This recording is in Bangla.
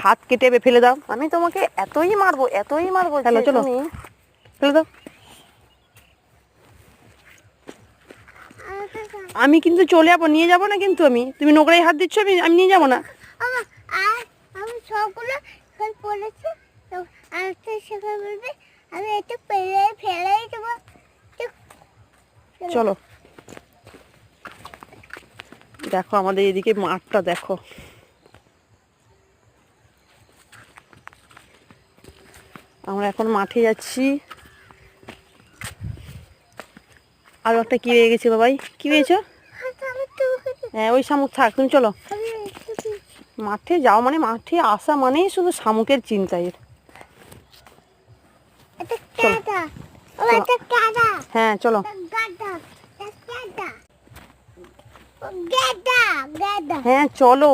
হাত কেটে ফেলে দাও। আমি তোমাকে এতই মারবো চলো চলো ফেলে দাও। আমি কিন্তু চলে যাবো, নিয়ে যাবো না কিন্তু আমি, তুমি নোংরায় হাত দিচ্ছ, আমি নিয়ে যাবো না। আমি সবগুলো পড়েছি তো আরেকটা শেখা বলবে আমি এটা ফেলেই দেবো। চলো দেখো আমাদের এদিকে মাঠটা দেখো, আমরা এখন মাঠে যাচ্ছি। আরো একটা কি হয়ে গেছে বাবাই, কি হয়েছে? হ্যাঁ ওই শামুক থাক, তুমি চলো। মাঠে যাও মানে, মাঠে আসা মানেই শুধু শামুকের চিন্তা এর। হ্যাঁ চলো। হ্যাঁ চলো।